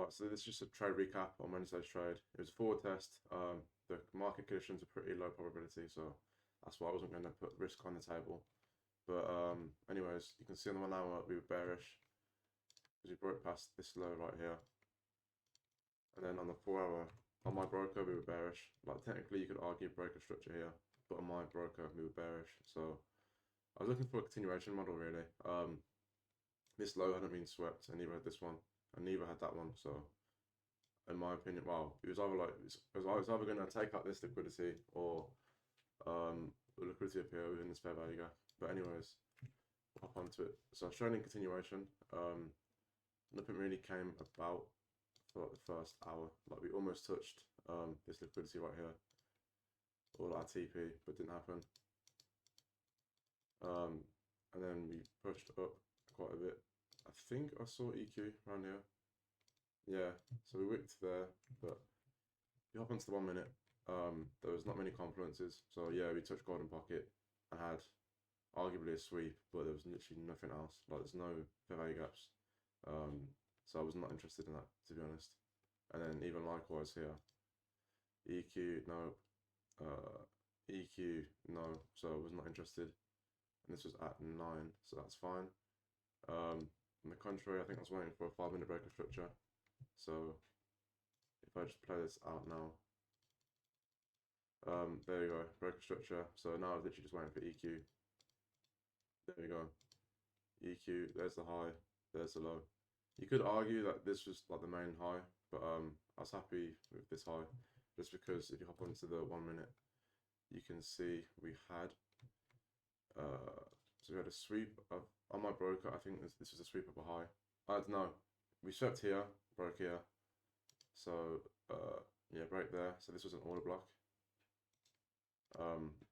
Right, so this is just a trade recap on Wednesday's trade. It was a forward test. The market conditions are pretty low probability, so that's why I wasn't going to put risk on the table. But anyways, you can see on the 1 hour we were bearish because we broke past this low right here. And then on the 4 hour, on my broker, we were bearish. Like technically you could argue breaker structure here, but on my broker, we were bearish. So I was looking for a continuation model really. This low hadn't been swept, and neither had this one, and neither had that one. So in my opinion, well, it was either like I was either going to take out this liquidity or the liquidity appear within this fair value gap. But anyways, we'll hop onto it. So I've shown in continuation. Nothing really came about for like the first hour. Like we almost touched this liquidity right here, or our TP, but didn't happen. And then we pushed up quite a bit. I think I saw EQ around here. Yeah, so we wicked there, but if you hop onto the 1 minute, there was not many confluences. So yeah, we touched golden pocket and had arguably a sweep, but there was literally nothing else. Like there's no fair value gaps. So I was not interested in that, to be honest. And then even likewise here, EQ, no, EQ, no. So I was not interested. And this was at 9, so that's fine. On the contrary, I think I was waiting for a 5 minute breaker structure. So if I just play this out now, there you go, breaker structure. So now I'm literally just waiting for EQ. There you go, EQ, there's the high, there's the low. You could argue that this was like the main high, but I was happy with this high, just because if you hop onto the 1 minute, you can see we had, so we had a sweep of, on my broker, I think this was a sweep of a high. I don't know, we swept here, broke here, so yeah, break there. So this was an order block.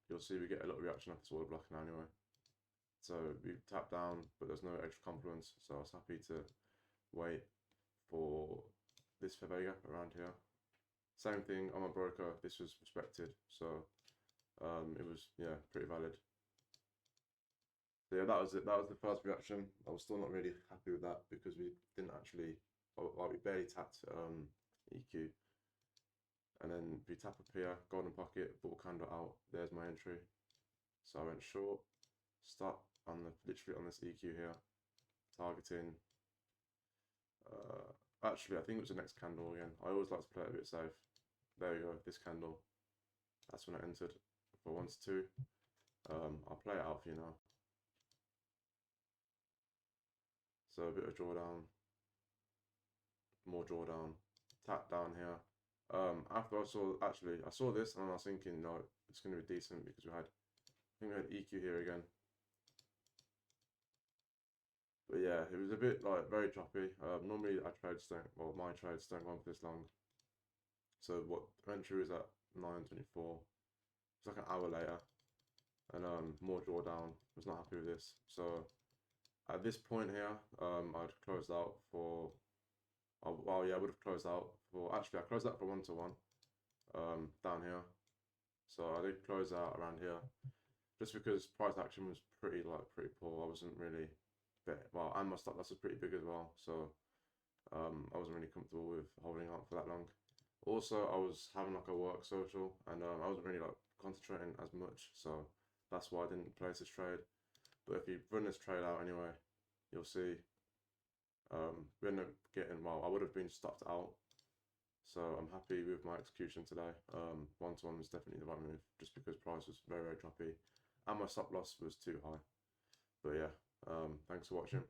You'll see we get a little reaction off this order block now anyway. So we tapped down, but there's no extra confluence, so I was happy to wait for this fair value gap around here. Same thing on my broker, this was respected, so it was, yeah, pretty valid. So yeah, that was it. That was the first reaction. I was still not really happy with that because we didn't actually, like we barely tapped EQ. And then we tap up here, golden pocket, bull candle out, there's my entry. So I went short, start on the, literally on this EQ here, targeting, actually I think it was the next candle again. I always like to play it a bit safe. There we go, this candle, that's when I entered for 1 to 2. I'll play it out for you now. So a bit of drawdown, more drawdown, tap down here. After I saw this and I was thinking, no, it's going to be decent because I think we had EQ here again. But yeah, it was a bit like very choppy. Normally my trades don't go on for this long. So what entry was at 9:24. It's like an hour later, and more drawdown. Was not happy with this. So at this point here, I'd closed out for. Well, yeah, I would have closed out for. Actually, I closed out for 1 to 1. Down here. So I did close out around here, just because price action was pretty poor. I wasn't really. Well, and my stop loss was pretty big as well, so I wasn't really comfortable with holding out for that long. Also, I was having like a work social, and I wasn't really like concentrating as much, so that's why I didn't place this trade. But if you run this trade out anyway, you'll see we ended up getting, well, I would have been stopped out, so I'm happy with my execution today. 1 to 1 was definitely the right move, just because price was very, very choppy, and my stop loss was too high. But yeah, thanks for watching.